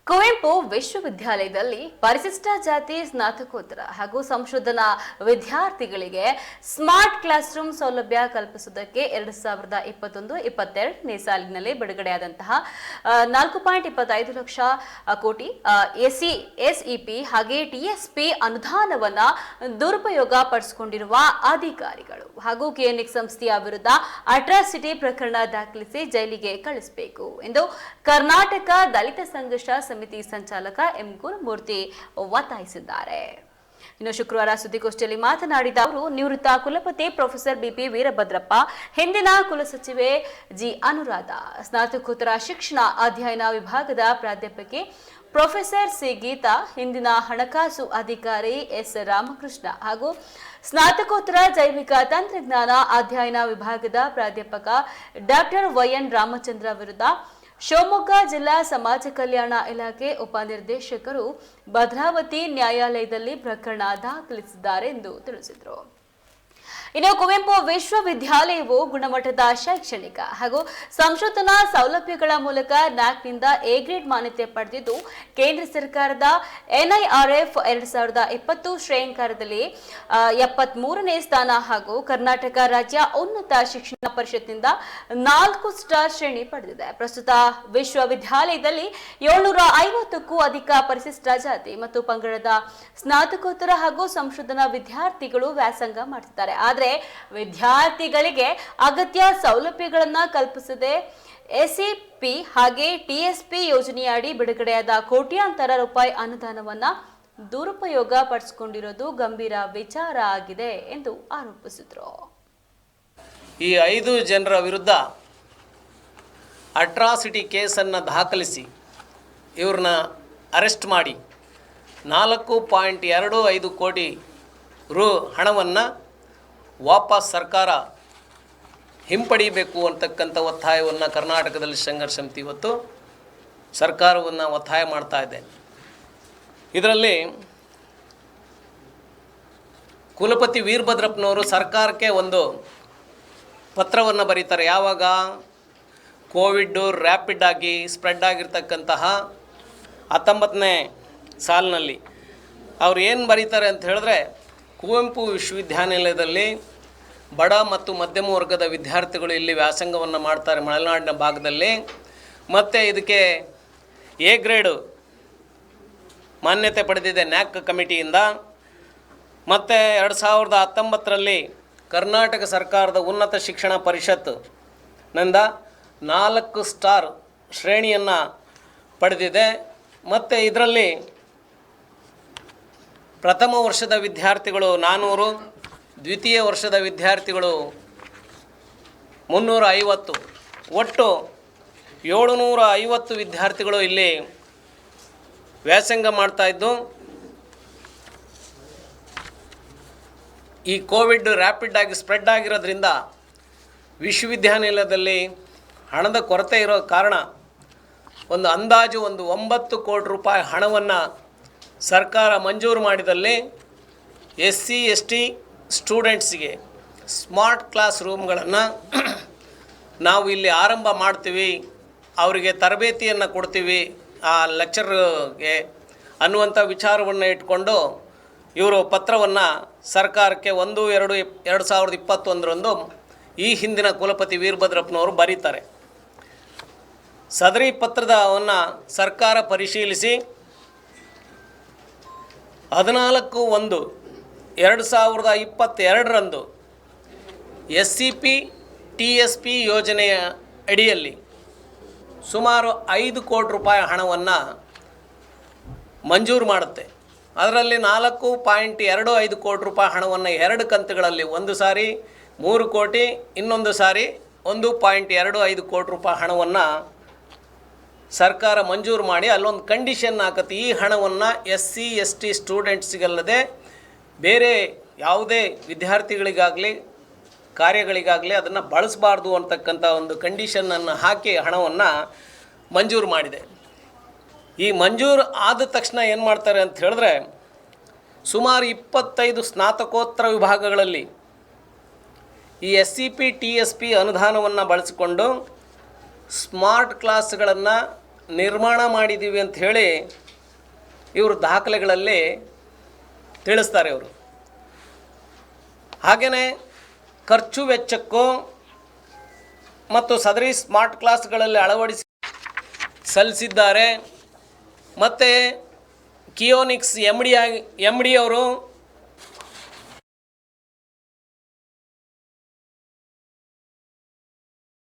ಕುವೆಂಪು ವಿಶ್ವವಿದ್ಯಾಲಯದಲ್ಲಿ ಪರಿಶಿಷ್ಟ ಜಾತಿ ಸ್ನಾತಕೋತ್ತರ ಹಾಗೂ ಸಂಶೋಧನಾ ವಿದ್ಯಾರ್ಥಿಗಳಿಗೆ ಸ್ಮಾರ್ಟ್ ಕ್ಲಾಸ್ ರೂಮ್ ಸೌಲಭ್ಯ ಕಲ್ಪಿಸುವುದಕ್ಕೆ 2021-22ನೇ ಸಾಲಿನಲ್ಲಿ ಬಿಡುಗಡೆಯಾದಂತಹ 4.25 ಲಕ್ಷ ಕೋಟಿ ಎಸ್ಇಪಿ ಹಾಗೆ ಟಿಎಸ್ಪಿ ಅನುದಾನವನ್ನ ದುರುಪಯೋಗ ಪಡಿಸಿಕೊಂಡಿರುವ ಅಧಿಕಾರಿಗಳು ಹಾಗೂ ಕೆಎನ್ಎಕ್ಸ್ ಸಂಸ್ಥೆಯ ವಿರುದ್ಧ ಅಟ್ರಾಸಿಟಿ ಪ್ರಕರಣ ದಾಖಲಿಸಿ ಜೈಲಿಗೆ ಕಳಿಸಬೇಕು ಎಂದು ಕರ್ನಾಟಕ ದಲಿತ ಸಂಘರ್ಷ ಸಮಿತಿ ಸಂಚಾಲಕ ಎಂ ಗುರುಮೂರ್ತಿ ಒತ್ತಾಯಿಸಿದ್ದಾರೆ. ಇನ್ನು ಶುಕ್ರವಾರ ಸುದ್ದಿಗೋಷ್ಠಿಯಲ್ಲಿ ಮಾತನಾಡಿದ ಅವರು, ನಿವೃತ್ತ ಕುಲಪತಿ ಪ್ರೊಫೆಸರ್ ಬಿಪಿ ವೀರಭದ್ರಪ್ಪ, ಹಿಂದಿನ ಕುಲಸಚಿವೆ ಜಿ ಅನುರಾಧ, ಸ್ನಾತಕೋತ್ತರ ಶಿಕ್ಷಣ ಅಧ್ಯಯನ ವಿಭಾಗದ ಪ್ರಾಧ್ಯಾಪಕಿ ಪ್ರೊಫೆಸರ್ ಸಿ ಗೀತಾ, ಹಿಂದಿನ ಹಣಕಾಸು ಅಧಿಕಾರಿ ಎಸ್ ರಾಮಕೃಷ್ಣ ಹಾಗೂ ಸ್ನಾತಕೋತ್ತರ ಜೈವಿಕ ತಂತ್ರಜ್ಞಾನ ಅಧ್ಯಯನ ವಿಭಾಗದ ಪ್ರಾಧ್ಯಾಪಕ ಡಾಕ್ಟರ್ ವೈಎನ್ ರಾಮಚಂದ್ರ ವಿರುದ್ಧ ಶಿವಮೊಗ್ಗ ಜಿಲ್ಲಾ ಸಮಾಜ ಕಲ್ಯಾಣ ಇಲಾಖೆ ಉಪನಿರ್ದೇಶಕರು ಭದ್ರಾವತಿ ನ್ಯಾಯಾಲಯದಲ್ಲಿ ಪ್ರಕರಣ ದಾಖಲಿಸಿದ್ದಾರೆ ಎಂದು ತಿಳಿಸಿದರು. ಇನ್ನು ಕುವೆಂಪು ವಿಶ್ವವಿದ್ಯಾಲಯವು ಗುಣಮಟ್ಟದ ಶೈಕ್ಷಣಿಕ ಹಾಗೂ ಸಂಶೋಧನಾ ಸೌಲಭ್ಯಗಳ ಮೂಲಕ ನ್ಯಾಕ್ನಿಂದ ಎ ಗ್ರೇಡ್ ಮಾನ್ಯತೆ ಪಡೆದಿದ್ದು, ಕೇಂದ್ರ ಸರ್ಕಾರದ ಎನ್ಐಆರ್ಎಫ್ 2020 ಶ್ರೇಯಾಂಕದಲ್ಲಿ 73ನೇ ಸ್ಥಾನ ಹಾಗೂ ಕರ್ನಾಟಕ ರಾಜ್ಯ ಉನ್ನತ ಶಿಕ್ಷಣ ಪರಿಷತ್ನಿಂದ 4 ಸ್ಟಾರ್ ಶ್ರೇಣಿ ಪಡೆದಿದೆ. ಪ್ರಸ್ತುತ ವಿಶ್ವವಿದ್ಯಾಲಯದಲ್ಲಿ 750ಕ್ಕೂ ಅಧಿಕ ಪರಿಶಿಷ್ಟ ಜಾತಿ ಮತ್ತು ಪಂಗಡದ ಸ್ನಾತಕೋತ್ತರ ಹಾಗೂ ಸಂಶೋಧನಾ ವಿದ್ಯಾರ್ಥಿಗಳು ವ್ಯಾಸಂಗ ಮಾಡುತ್ತಿದ್ದಾರೆ. ಆದರೆ ವಿದ್ಯಾರ್ಥಿಗಳಿಗೆ ಅಗತ್ಯ ಸೌಲಭ್ಯಗಳನ್ನು ಕಲ್ಪಿಸದೆ ಎಸ್ಇಪಿ ಹಾಗೆ ಟಿಎಸ್ಪಿ ಯೋಜನೆಯಡಿ ಬಿಡುಗಡೆಯಾದ ಕೋಟ್ಯಾಂತರ ರೂಪಾಯಿ ಅನುದಾನವನ್ನ ದುರುಪಯೋಗ ಪಡಿಸಿಕೊಂಡಿರೋದು ಗಂಭೀರ ವಿಚಾರ ಆಗಿದೆ ಎಂದು ಆರೋಪಿಸಿದರು. ಈ 5 ಜನರ ವಿರುದ್ಧ ಅಟ್ರಾಸಿಟಿ ಕೇಸನ್ನು ದಾಖಲಿಸಿ ಇವ್ರನ್ನ ಅರೆಸ್ಟ್ ಮಾಡಿ 4.25 ಕೋಟಿ ರು ಹಣವನ್ನು ವಾಪಸ್ ಸರ್ಕಾರ ಹಿಂಪಡಿಬೇಕು ಅಂತಕ್ಕಂಥ ಒತ್ತಾಯವನ್ನು ಕರ್ನಾಟಕದಲ್ಲಿ ಸಂಘರ್ಷ ಸಮಿತಿ ಇವತ್ತು ಸರ್ಕಾರವನ್ನು ಒತ್ತಾಯ ಮಾಡ್ತಾ ಇದೆ. ಇದರಲ್ಲಿ ಕುಲಪತಿ ವೀರಭದ್ರಪ್ಪನವರು ಸರ್ಕಾರಕ್ಕೆ ಒಂದು ಪತ್ರವನ್ನು ಬರೀತಾರೆ. ಯಾವಾಗ ಕೋವಿಡ್ಡು ರ್ಯಾಪಿಡ್ ಆಗಿ ಸ್ಪ್ರೆಡ್ ಆಗಿರ್ತಕ್ಕಂತಹ 19ನೇ ಸಾಲಿನಲ್ಲಿ ಅವ್ರು ಏನು ಬರೀತಾರೆ ಅಂತ ಹೇಳಿದ್ರೆ, ಕುವೆಂಪು ವಿಶ್ವವಿದ್ಯಾನಿಲಯದಲ್ಲಿ ಬಡ ಮತ್ತು ಮಧ್ಯಮ ವರ್ಗದ ವಿದ್ಯಾರ್ಥಿಗಳು ಇಲ್ಲಿ ವ್ಯಾಸಂಗವನ್ನು ಮಾಡ್ತಾರೆ ಮಲೆನಾಡಿನ ಭಾಗದಲ್ಲಿ, ಮತ್ತು ಇದಕ್ಕೆ ಎ ಗ್ರೇಡು ಮಾನ್ಯತೆ ಪಡೆದಿದೆ ನ್ಯಾಕ್ ಕಮಿಟಿಯಿಂದ. ಮತ್ತು 2019ರಲ್ಲಿ ಕರ್ನಾಟಕ ಸರ್ಕಾರದ ಉನ್ನತ ಶಿಕ್ಷಣ ಪರಿಷತ್ನಿಂದ 4 ಸ್ಟಾರ್ ಶ್ರೇಣಿಯನ್ನು ಪಡೆದಿದೆ. ಮತ್ತು ಇದರಲ್ಲಿ ಪ್ರಥಮ ವರ್ಷದ ವಿದ್ಯಾರ್ಥಿಗಳು 400, ದ್ವಿತೀಯ ವರ್ಷದ ವಿದ್ಯಾರ್ಥಿಗಳು 350, ಒಟ್ಟು 750 ವಿದ್ಯಾರ್ಥಿಗಳು ಇಲ್ಲಿ ವ್ಯಾಸಂಗ ಮಾಡ್ತಾಯಿದ್ದು, ಈ ಕೋವಿಡ್ ರ್ಯಾಪಿಡ್ ಆಗಿ ಸ್ಪ್ರೆಡ್ ಆಗಿರೋದ್ರಿಂದ ವಿಶ್ವವಿದ್ಯಾನಿಲಯದಲ್ಲಿ ಹಣದ ಕೊರತೆ ಇರೋ ಕಾರಣ ಒಂದು ಅಂದಾಜು 9 ಕೋಟಿ ರೂಪಾಯಿ ಹಣವನ್ನು ಸರ್ಕಾರ ಮಂಜೂರು ಮಾಡಿದಲ್ಲಿ SC ST ಸ್ಟೂಡೆಂಟ್ಸಿಗೆ ಸ್ಮಾರ್ಟ್ ಕ್ಲಾಸ್ ರೂಮ್ಗಳನ್ನು ನಾವು ಇಲ್ಲಿ ಆರಂಭ ಮಾಡ್ತೀವಿ, ಅವರಿಗೆ ತರಬೇತಿಯನ್ನು ಕೊಡ್ತೀವಿ ಆ ಲೆಕ್ಚರ್ಗೆ ಅನ್ನುವಂಥ ವಿಚಾರವನ್ನು ಇಟ್ಕೊಂಡು ಇವರು ಪತ್ರವನ್ನು ಸರ್ಕಾರಕ್ಕೆ 1/2/2021ರಂದು ಈ ಹಿಂದಿನ ಕುಲಪತಿ ವೀರಭದ್ರಪ್ಪನವರು ಬರೀತಾರೆ. ಸದರಿ ಪತ್ರವನ್ನು ಸರ್ಕಾರ ಪರಿಶೀಲಿಸಿ 14/1/2022ರಂದು SCP TSP ಯೋಜನೆಯ ಅಡಿಯಲ್ಲಿ ಸುಮಾರು 5 ಕೋಟಿ ರೂಪಾಯಿ ಹಣವನ್ನು ಮಂಜೂರು ಮಾಡುತ್ತೆ. ಅದರಲ್ಲಿ 4.25 ಕೋಟಿ ರೂಪಾಯಿ ಹಣವನ್ನು 2 ಕಂತುಗಳಲ್ಲಿ, ಒಂದು ಸಾರಿ 3 ಕೋಟಿ, ಇನ್ನೊಂದು ಸಾರಿ 1.25 ಕೋಟಿ ರೂಪಾಯಿ ಹಣವನ್ನು ಸರ್ಕಾರ ಮಂಜೂರು ಮಾಡಿ ಅಲ್ಲೊಂದು ಕಂಡೀಷನ್ ಹಾಕತ್ತೆ, ಈ ಹಣವನ್ನು SC ST ಸ್ಟೂಡೆಂಟ್ಸಿಗಲ್ಲದೆ ಬೇರೆ ಯಾವುದೇ ವಿದ್ಯಾರ್ಥಿಗಳಿಗಾಗಲಿ ಕಾರ್ಯಗಳಿಗಾಗಲಿ ಅದನ್ನು ಬಳಸಬಾರ್ದು ಅಂತಕ್ಕಂಥ ಒಂದು ಕಂಡೀಷನನ್ನು ಹಾಕಿ ಹಣವನ್ನು ಮಂಜೂರು ಮಾಡಿದೆ. ಈ ಮಂಜೂರು ಆದ ತಕ್ಷಣ ಏನು ಮಾಡ್ತಾರೆ ಅಂತ ಹೇಳಿದ್ರೆ, ಸುಮಾರು 25 ಸ್ನಾತಕೋತ್ತರ ವಿಭಾಗಗಳಲ್ಲಿ ಈ SCP TSP ಅನುದಾನವನ್ನು ಬಳಸಿಕೊಂಡು ಸ್ಮಾರ್ಟ್ ಕ್ಲಾಸ್ಗಳನ್ನು ನಿರ್ಮಾಣ ಮಾಡಿದ್ದೀವಿ ಅಂತ ಹೇಳಿ ಇವರು ದಾಖಲೆಗಳಲ್ಲಿ ತಿಳಿಸ್ತಾರೆ ಇವರು. ಹಾಗೆಯೇ ಖರ್ಚು ವೆಚ್ಚಕ್ಕೂ ಮತ್ತು ಸದರಿ ಸ್ಮಾರ್ಟ್ ಕ್ಲಾಸ್ಗಳಲ್ಲಿ ಅಳವಡಿಸಿ ಸಲ್ಲಿಸಿದ್ದಾರೆ. ಮತ್ತು ಕಿಯೋನಿಕ್ಸ್ ಎಮ್ ಡಿ ಅವರು